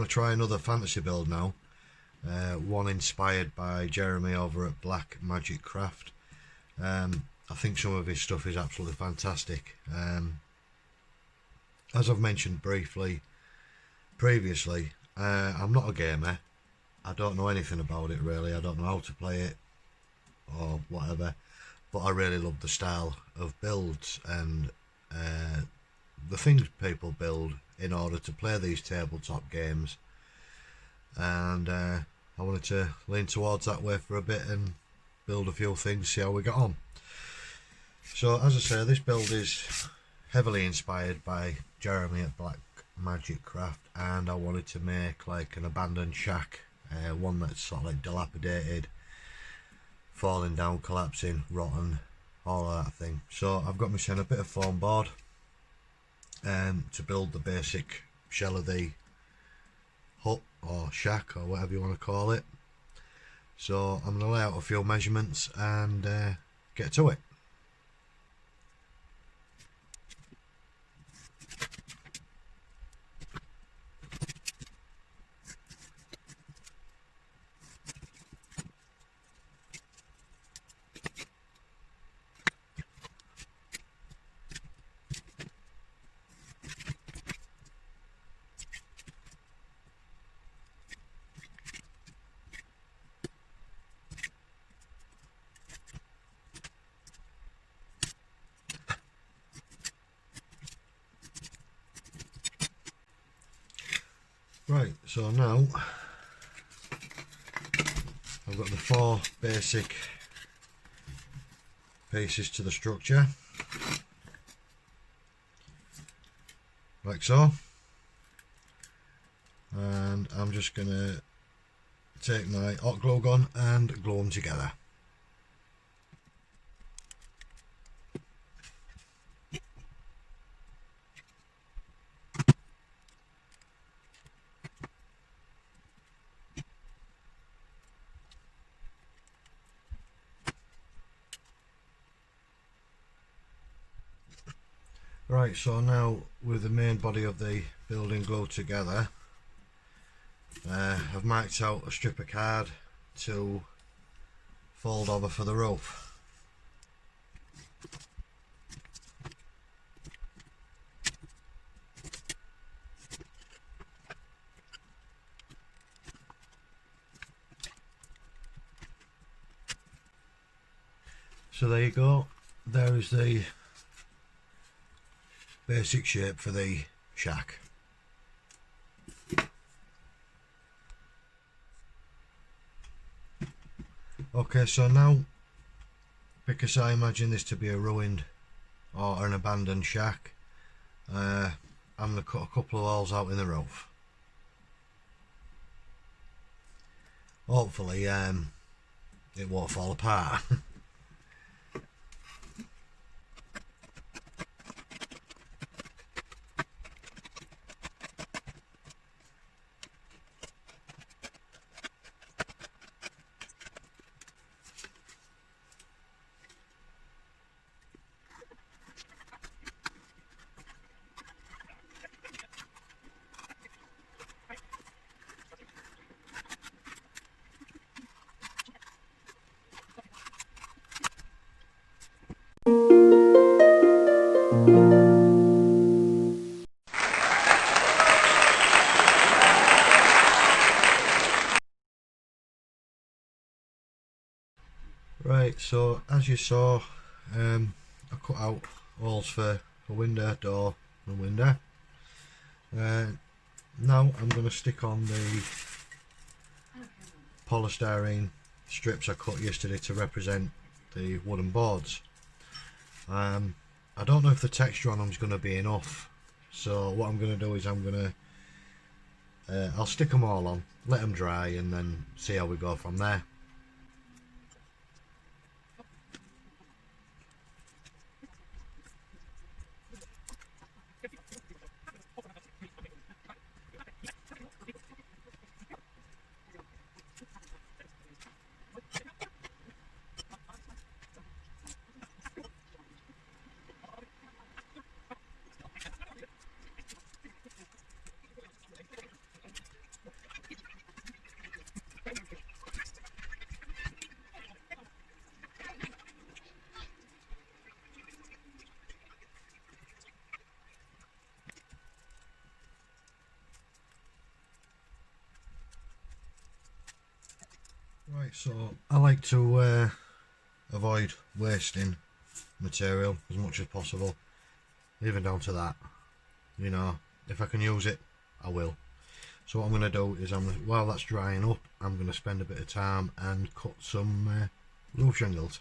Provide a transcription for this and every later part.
to try another fantasy build now, one inspired by Jeremy over at Black Magic Craft. I think some of his stuff is absolutely fantastic. As I've mentioned briefly previously, I'm not a gamer. I don't know anything about it really. I don't know how to play it or whatever, but I really love the style of builds and the things people build in order to play these tabletop games, and I wanted to lean towards that way for a bit and build a few things, see how we get on. So as I say, this build is heavily inspired by Jeremy at Black Magic Craft, and I wanted to make like an abandoned shack, one that's sort of like dilapidated, falling down, collapsing, rotten, all that thing. So I've got myself a bit of foam board to build the basic shell of the hut or shack or whatever you want to call it. So I'm going to lay out a few measurements and get to it. Right, so now I've got the 4 basic pieces to the structure, like so, and I'm just going to take my hot glue gun and glue them together. Right, so now with the main body of the building glued together, I've marked out a strip of card to fold over for the roof. So there you go, there is the basic shape for the shack. Okay, so now, because I imagine this to be a ruined or an abandoned shack, I'm going to cut a couple of holes out in the roof. Hopefully it won't fall apart. Right, so as you saw, I cut out holes for a window, door and window. Now I'm going to stick on the polystyrene strips I cut yesterday to represent the wooden boards. I don't know if the texture on them is going to be enough, so what I'm going to do is I'll stick them all on, let them dry, and then see how we go from there. Right, so I like to avoid wasting material as much as possible, even down to that. You know, if I can use it, I will. So what I'm going to do is, while that's drying up, I'm going to spend a bit of time and cut some roof shingles.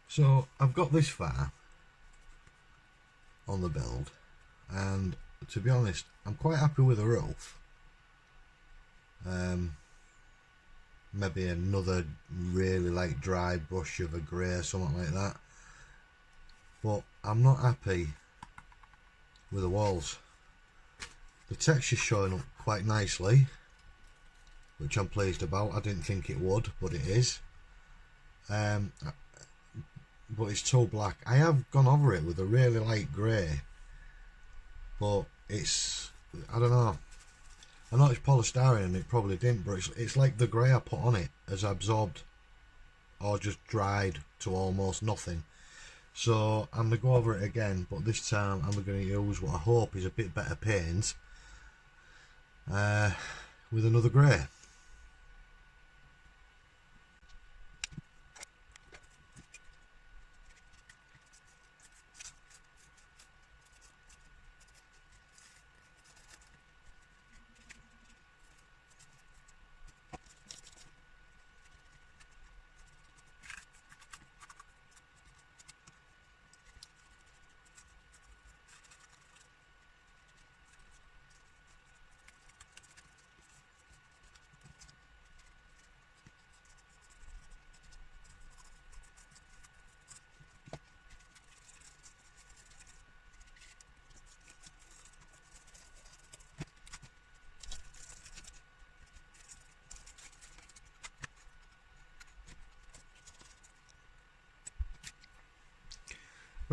So I've got this far on the build, and to be honest, I'm quite happy with the roof. Maybe another really like dry brush of a grey, something like that. But I'm not happy with the walls. The texture's showing up quite nicely, which I'm pleased about. I didn't think it would, but it is. But it's too black. I have gone over it with a really light grey, but it's, I don't know. I know it's polystyrene and it probably didn't, but it's like the grey I put on it has absorbed or just dried to almost nothing. So I'm going to go over it again, but this time I'm going to use what I hope is a bit better paint with another grey.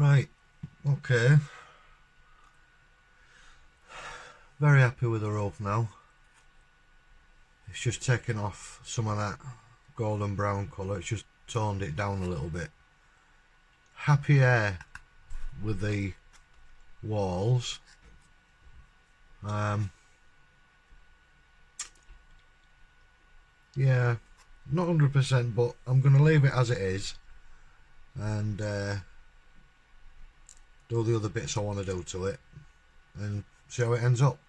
Right, okay. Very happy with the roof now. It's just taken off some of that golden brown colour. It's just toned it down a little bit. Happier with the walls. Yeah, not 100%, but I'm going to leave it as it is and do the other bits I want to do to it and see how it ends up.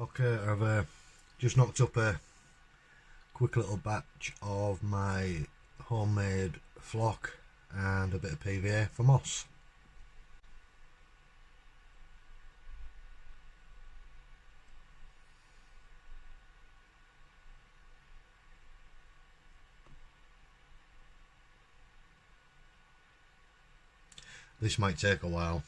Okay, I've just knocked up a quick little batch of my homemade flock and a bit of PVA for moss. This might take a while.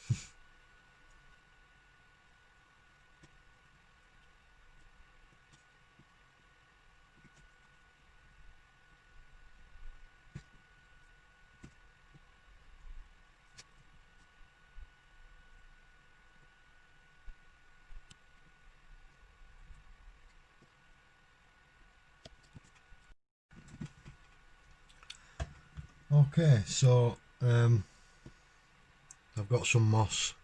Okay, so I've got some moss.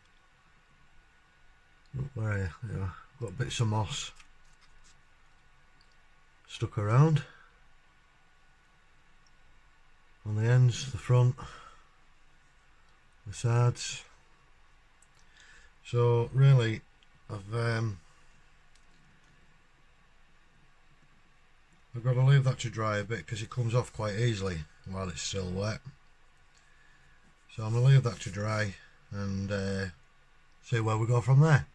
Where are you? Yeah, I've got bits of moss stuck around on the ends, the front, the sides. So really, I've got to leave that to dry a bit because it comes off quite easily while it's still wet. So I'm going to leave that to dry and see where we go from there.